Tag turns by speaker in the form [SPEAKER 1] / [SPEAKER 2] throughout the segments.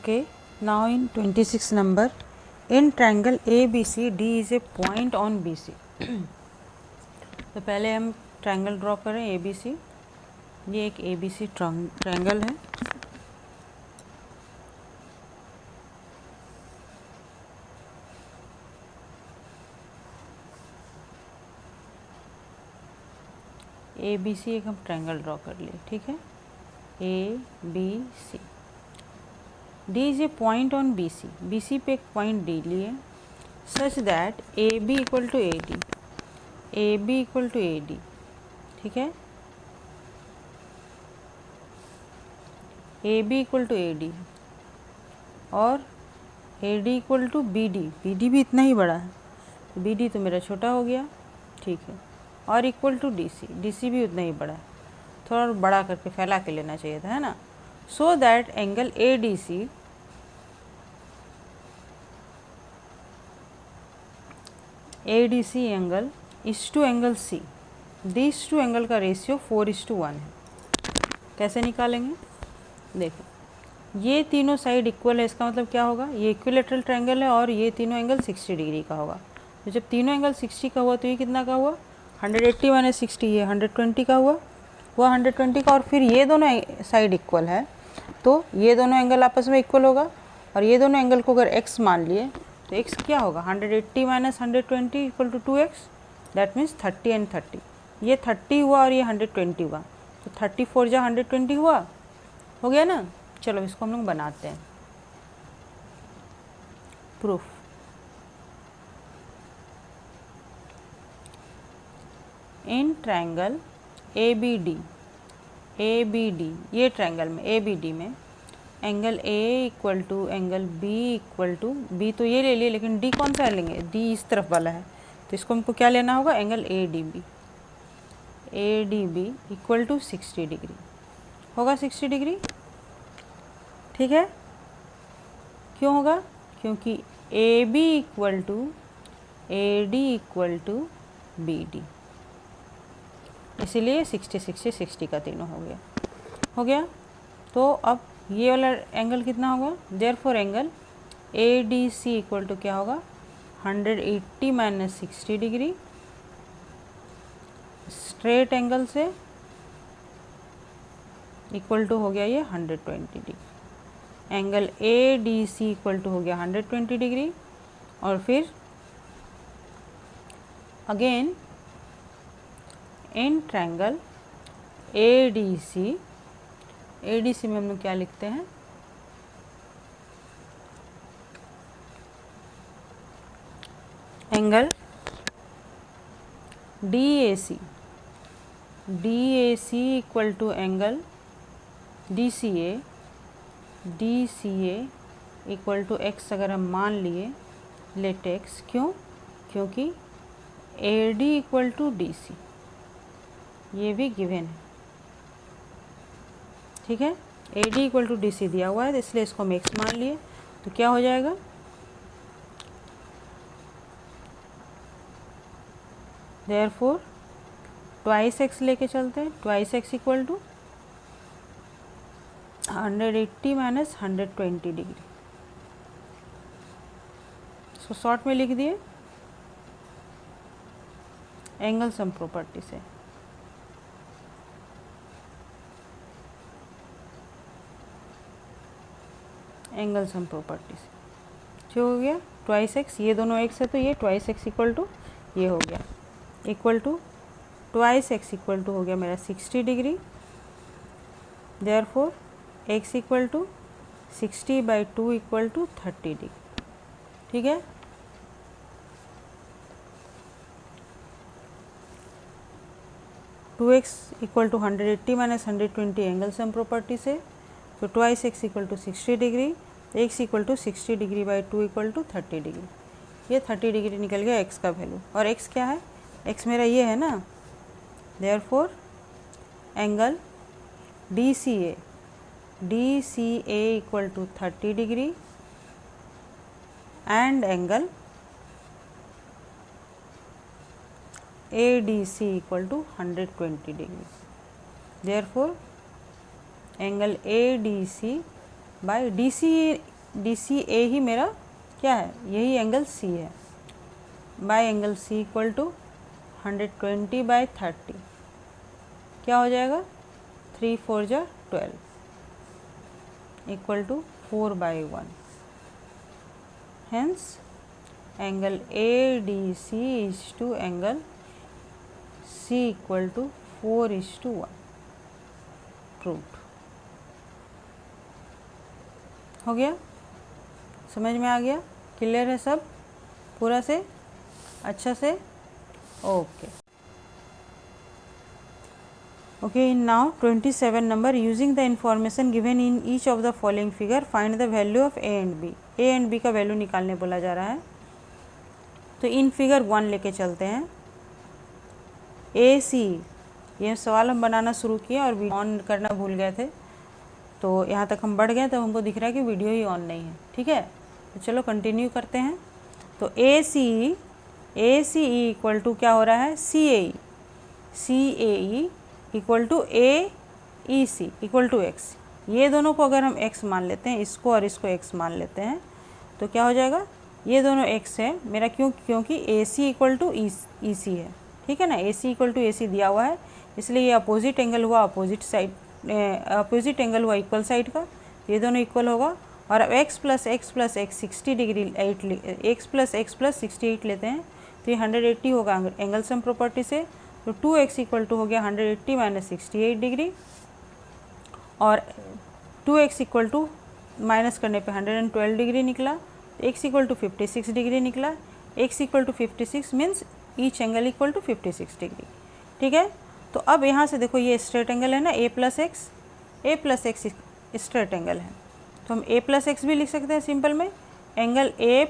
[SPEAKER 1] Okay, now in 26 number, in triangle ABC, D is a point on BC. तो पहले हम triangle draw करें ABC. ये एक ABC ट्रायंगल है. ABC एक हम ट्रायंगल ड्रॉ कर लिए. ठीक है, ABC. D is a point on BC. BC पे एक पॉइंट D लिए such that AB equal to AD. AB equal to AD. ठीक है, AB equal to AD और AD equal to BD. BD भी इतना ही बड़ा है, BD तो मेरा छोटा हो गया. ठीक है, और इक्वल टू DC. DC भी उतना ही बड़ा है, थोड़ा बड़ा करके फैला के लेना चाहिए था, है ना. So that angle ADC angle is to angle C. This to angle का रेशियो 4:1 है. कैसे निकालेंगे? देखो, ये तीनों साइड इक्वल है, इसका मतलब क्या होगा, ये इक्विलेटरल ट्रायंगल है और ये तीनों एंगल 60 डिग्री का होगा. तो जब तीनों एंगल 60 का हुआ तो ये कितना का हुआ, 180 माइनस 60, ये 120 का हुआ 120 का. और फिर ये दोनों साइड इक्वल है तो ये दोनों एंगल आपस में इक्वल होगा. और ये दोनों एंगल को अगर x मान लिए तो x क्या होगा, 180 minus 120 equal to 2x. That means 30 and 30. ये 30 हुआ और ये 120 हुआ, तो 34 जा 120 हुआ, हो गया ना. चलो इसको हम लोग बनाते हैं. प्रूफ. इन ट्रायंगल ABD, ये ट्रायंगल में ABD में angle A equal to angle B equal to, B तो ये ले लिए लेकिन D कौन सा लेंगे, D इस तरफ वाला है, तो इसको हमको क्या लेना होगा, angle ADB equal to 60 degree होगा. 60 डिग्री, ठीक है. क्यों होगा, क्योंकि AB equal to AD equal to BD, इसीलिए 60 60 60 का तीनों हो गया. तो अब ये वाला एंगल कितना होगा, therefore angle ADC equal to क्या होगा, 180 माइनस 60 डिग्री. स्ट्रेट एंगल से इक्वल टू हो गया ये 120 degree. Angle ADC equal to हो गया 120 डिग्री. और फिर अगेन इन ट्रायंगल ADC में हम लोग क्या लिखते हैं, angle DAC equal to angle DCA equal to x अगर हम मान लिए, लेट x. क्यों, क्योंकि AD इक्वल टू DC ये भी गिवन है. ठीक है, AD इक्वल टू DC दिया हुआ है, तो इसलिए इसको हम x मान लिए. तो क्या हो जाएगा, देयरफॉर ट्वाइस x लेके चलते हैं. Twice x equal to 180 minus 120 degree. इसको शॉर्ट में लिख दिए एंगल सम प्रॉपर्टी से. एंगल सम प्रॉपर्टी से जो हो गया ट्वाइस x, ये दोनों x है तो ये ट्वाइस x इक्वल टू ये हो गया, equal to twice x equal to हो गया मेरा 60 degree. Therefore x equal to 60/2 equal to 30 degree. ठीक है, two X equal to 180 minus 120 angle sum property से. तो twice x equal to 60 degree, x equal to 60 degree by 2 equal to 30 degree. ये 30 degree निकल गया x का value. और x क्या है, x मेरा ये है ना. Therefore angle DCA equal to 30 degree and angle ADC equal to 120 degree. Therefore angle ADC by DC DCA ही मेरा क्या है, यही एंगल C है, by angle C equal to 120/30 क्या हो जाएगा, 3 4 जा 12 equal to 4/1। Hence angle ADC is to angle C equal to 4:1। Proved। हो गया, समझ में आ गया, क्लियर है सब पूरा से अच्छा से, okay okay. Now 27 number, using the information given in each of the following figure find the value of A and B. A and B का वैल्यू निकालने बोला जा रहा है। तो इन फिगर 1 लेके चलते हैं। ए सी, ये सवाल हम बनाना शुरू किए और ऑन करना भूल गए थे, तो यहाँ तक हम बढ़ गए तो हमको दिख रहा है कि वीडियो ही ऑन नहीं है, ठीक है। तो चलो कंटिन्यू करते हैं। तो ए सी ई इक्वल टू क्या हो रहा है, C A E equal to A E C equal to X. ये दोनों को अगर हम एक्स मान लेते हैं, इसको और इसको एक्स मान लेते हैं, तो क्या हो जाएगा, ये दोनों एक्स है मेरा, क्योंकि ए सी इक्वल टू ई सी है, ठीक है ना। ए सी इक्वल टू ए सी दिया हुआ है, इसलिए ये अपोजिट एंगल हुआ, अपोजिट एंगल हुआ इक्वल साइड का, ये दोनों इक्वल होगा। और अब x plus x 60 degree, x plus x 68 लेते हैं तो ये 180 होगा एंगल सम प्रॉपर्टी से। तो 2x इक्वल टू हो गया 180 माइनस 68 डिग्री, और 2x इक्वल टू माइनस करने पे 112 डिग्री निकला। तो x इक्वल टू 56 डिग्री निकला। x equal to 56 means each angle equal to 56 degree, ठीक है। तो अब यहाँ से देखो ये स्ट्रेट एंगल है ना, a plus x straight angle है, तो हम a प्लस एक्स भी लिख सकते हैं सिंपल में। Angle a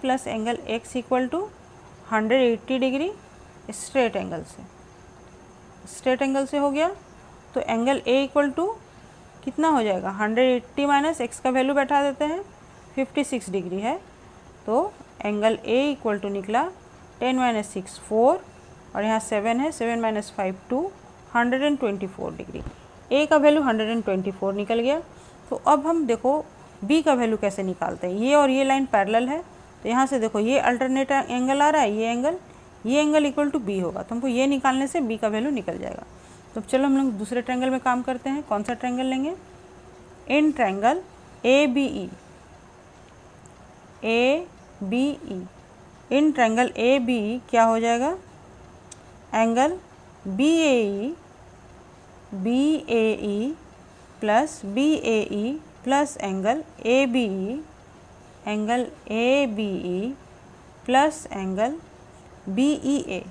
[SPEAKER 1] plus angle x equal to 180 degree straight angle से हो गया। तो एंगल a इक्वल टू कितना हो जाएगा, 180 माइनस एक्स का वैल्यू बैठा देते हैं, 56 डिग्री है। तो एंगल a इक्वल टू निकला 10 माइनस 6 4, और यहाँ 7 है, 7 माइनस 5 2, 124 डिग्री। a का वैल्यू 124 निकल गया। तो अब हम देखो b का वैल्यू कैसे निकालते हैं। ये और ये लाइन पैरेलल है, तो यहाँ से देखो ये अल्टरनेट एंगल आ रहा है, ये एंगल इक्वल टू b होगा, तो हमको ये निकालने से b का वैल्यू निकल जाएगा। तो चलो हम लोग दूसरे ट्रायंगल में काम करते हैं। कौन सा ट्रायंगल लेंगे, in triangle ABE, in triangle ABE क्या हो जाएगा, angle BAE plus BAE plus angle ABE plus angle BEA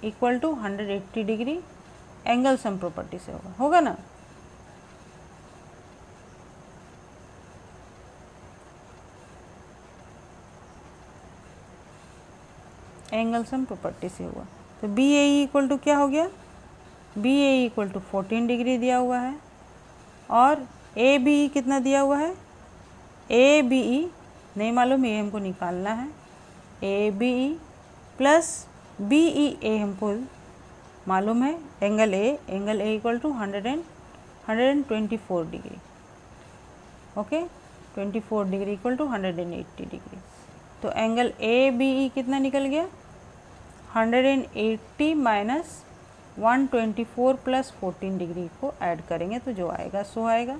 [SPEAKER 1] equal to 180 degree angle sum property से होगा ना। एंगल सम प्रॉपर्टी से हुआ। तो BAE इक्वल टू क्या हो गया, BAE इक्वल टू 14 डिग्री दिया हुआ है, और ABE कितना दिया हुआ है, ABE नहीं मालूम, ये हमको निकालना है। ABE प्लस BEA हमको मालूम है, angle A equal to 124 degree, okay, 24 degree equal to 180 degree. तो एंगल ABE कितना निकल गया, 180 माइनस 124 प्लस 14 डिग्री को ऐड करेंगे तो जो आएगा सो आएगा।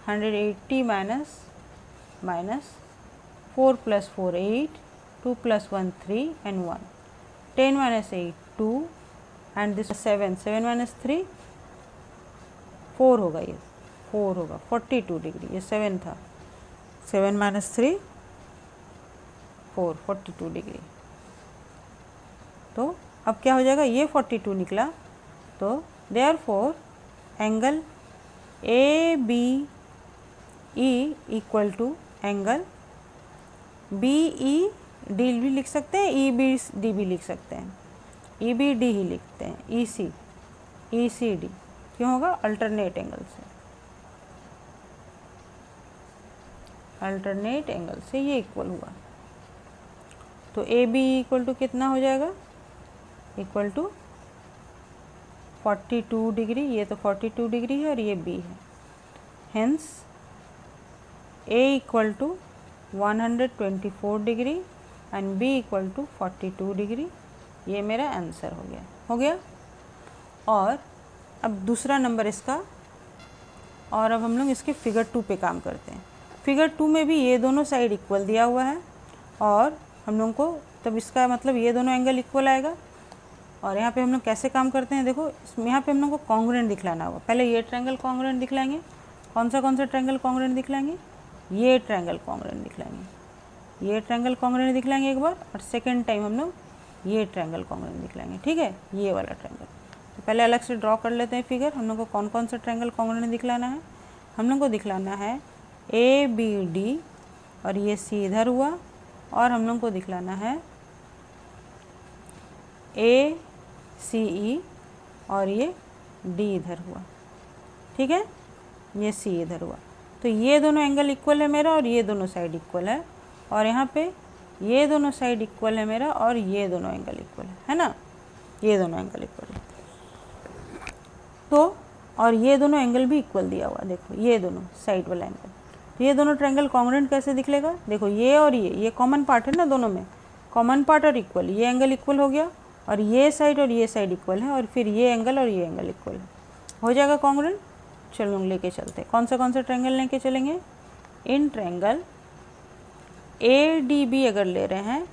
[SPEAKER 1] 180 minus 4 plus 4 8, 2 plus 1 3 and 1, 10 minus 8 2 and this 7 minus 3 4 होगा, ये 4 होगा 42 डिग्री, ये 7 था, 7 माइनस 3 4 42 डिग्री। तो अब क्या हो जाएगा, ये 42 निकला, तो therefore angle ABE equal to angle BED भी लिख सकते हैं, EBD भी लिख सकते हैं, EBD ही लिखते हैं, ECD क्यों होगा, अल्टरनेट एंगल से ये इक्वल हुआ। तो ABE इक्वल टू कितना हो जाएगा, इक्वल टू 42 डिग्री, ये तो 42 डिग्री है और ये B है, hence A equal to 124 degree and B equal to 42 degree. ये मेरा आंसर हो गया। और अब दूसरा नंबर इसका, और अब हम लोग इसके फिगर 2 पे काम करते हैं। फिगर 2 में भी ये दोनों साइड इक्वल दिया हुआ है और हम लोग को, तब इसका मतलब ये दोनों एंगल इक्वल आएगा। और यहाँ पे हम लोग कैसे काम करते हैं, देखो यहाँ पे हम लोग को कॉन्ग्रुएंट दिखलाना होगा। पहले ये ट्रायंगल कॉन्ग्रुएंट दिखलाएंगे। कौन सा ट्रायंगल कॉन्ग्रुएंट दिखलाएंगे, ये ट्रायंगल कॉन्ग्रुएंट दिखलाएंगे। ये ट्रायंगल कॉन्ग्रुएंट दिखलाएंगे एक बार, और सेकेंड टाइम हम लोग ये ट्रायंगल कॉन्ग्रुएंट दिखलाएंगे। ठीक है, ये वाला ट्रायंगल। तो पहले अलग से ड्रॉ कर लेते हैं फिगर। हम लोग को कौन कौन सा ट्रायंगल कॉन्ग्रुएंट दिखलाना है। हम लोग को दिखलाना है ABD, और ये C इधर हुआ, और हम लोग को दिखलाना है ACE, और ये D इधर हुआ। ठीक है, ये C इधर हुआ। तो ये दोनों एंगल इक्वल है मेरा, और ये दोनों साइड इक्वल है। और यहाँ पे ये दोनों साइड इक्वल है मेरा, और ये दोनों एंगल इक्वल है ना, ये दोनों एंगल इक्वल है। तो और ये दोनों एंगल भी इक्वल दिया हुआ, देखो ये दोनों साइड वाला एंगल। तो ये दोनों ट्रायंगल कॉन्ग्रुएंट कैसे दिखलेगा, देखो ये और ये कॉमन पार्ट है ना दोनों में, कॉमन पार्ट और इक्वल, ये एंगल इक्वल हो गया, और ये साइड इक्वल है, और फिर ये एंगल और ये एंगल इक्वल है, हो जाएगा कॉन्ग्रुएंट। चलो लेके चलते हैं। कौन सा ट्रायंगल लेके चलेंगे, इन ट्रायंगल ADB अगर ले रहे हैं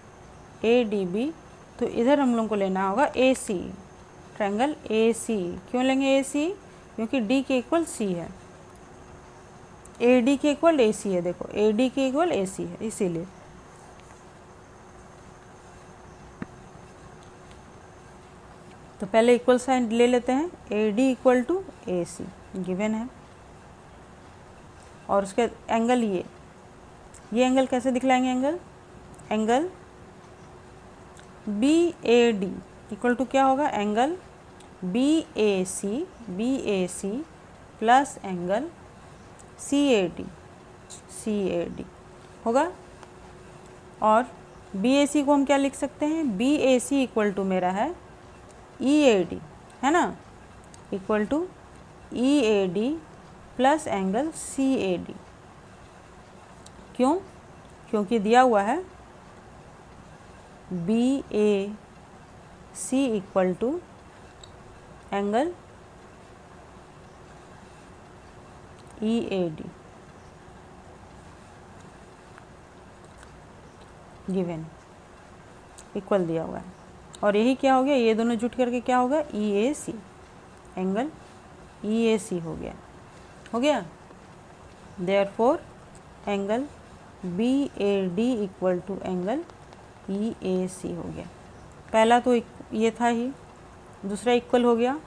[SPEAKER 1] ADB, तो इधर हम लोग को लेना होगा AC, ट्रायंगल AC। क्यों लेंगे AC, क्योंकि D के इक्वल C है, AD के इक्वल AC है। देखो AD के इक्वल AC है, इसीलिए। तो पहले इक्वल साइन ले लेते हैं, AD equal to AC given है। और उसके एंगल ये एंगल कैसे दिखलाएंगे, एंगल BAD इक्वल टू क्या होगा, angle BAC plus angle CAD होगा। और BAC को हम क्या लिख सकते हैं, BAC इक्वल टू मेरा है EAD, है ना, equal to EAD plus angle CAD। क्यों, क्योंकि दिया हुआ है BAC equal to angle EAD given, equal दिया हुआ है। और यही क्या हो गया, ये दोनों जुट करके क्या होगा, EAC, एंगल EAC हो गया। Therefore angle BAD equal to angle EAC हो गया। पहला तो ये था ही, दूसरा इक्वल हो गया,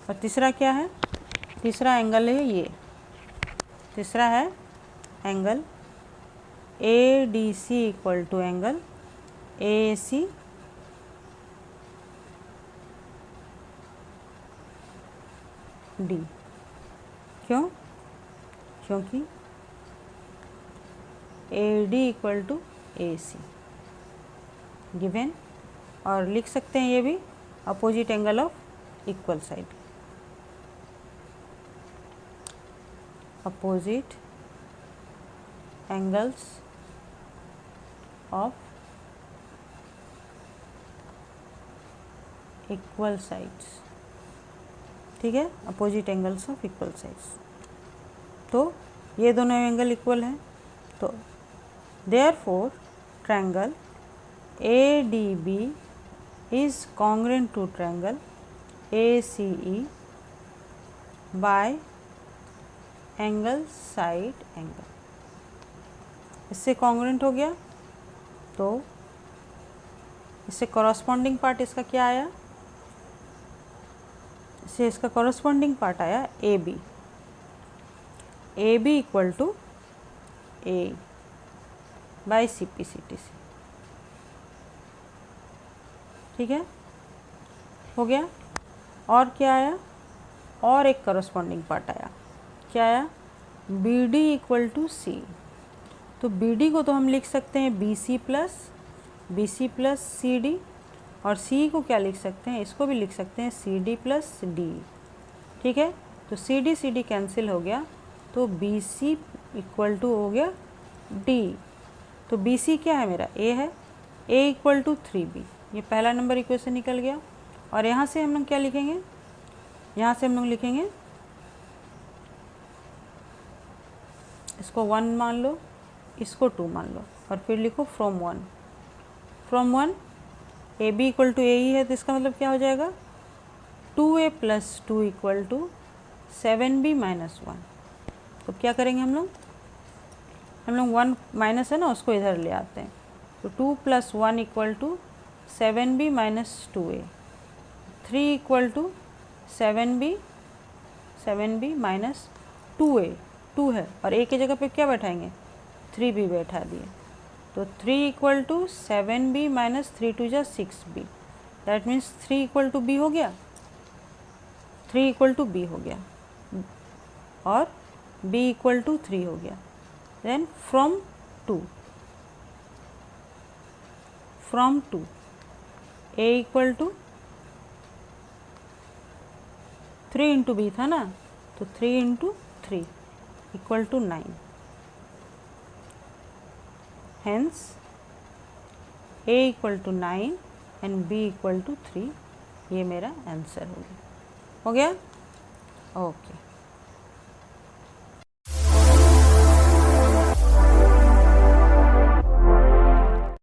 [SPEAKER 1] और तीसरा क्या है, तीसरा एंगल है ये, तीसरा है angle ADC equal to angle AAC D। क्यों, क्योंकि AD equal to AC given. और लिख सकते हैं ये भी opposite angle of equal side, opposite angles of equal sides. ठीक है, opposite angles of equal sides. तो ये दोनों एंगल इक्वल हैं, तो therefore triangle ADB is congruent to triangle ACE by angle side angle. इससे कॉन्ग्रुएंट हो गया, तो इससे कॉरस्पॉन्डिंग पार्ट इसका क्या आया, इससे इसका कॉरस्पॉन्डिंग पार्ट आया AB equal to A by CPCTC। ठीक है, हो गया। और क्या आया, और एक कॉरस्पॉन्डिंग पार्ट आया, क्या आया, BD इक्वल टू C। तो BD को तो हम लिख सकते हैं BC प्लस CD, और C को क्या लिख सकते हैं, इसको भी लिख सकते हैं CD प्लस D। ठीक है, तो CD कैंसिल हो गया, तो बी सी इक्वल टू हो गया डी। तो बी सी क्या है मेरा, ए है, ए इक्वल टू 3b, ये पहला नंबर इक्वेशन निकल गया। और यहाँ से हम लोग क्या लिखेंगे, यहाँ से हम लोग लिखेंगे इसको 1 मान लो, इसको 2 मान लो, और फिर लिखो from 1 A B equal to A ही है, तो इसका मतलब क्या हो जाएगा 2a plus 2 equal to 7b minus 1। तो क्या करेंगे हम लोग 1 माइनस है ना, उसको इधर ले आते हैं। तो 2 plus 1 equal to 7b minus 2a, 3 equal to 7b minus 2a, 2 है और a की जगह पे क्या बैठाएंगे 3b बैठा दिए। तो 3 equal to 7b minus 3 to जा 6b, that means 3 equal to b हो गया, 3 इक्वल टू b हो गया और b इक्वल टू 3 हो गया। Then from 2 a equal to 3 into b था ना, तो 3 into 3 equal to 9, hence a equal to 9 and b equal to 3, ये मेरा आंसर हो गया। ओके।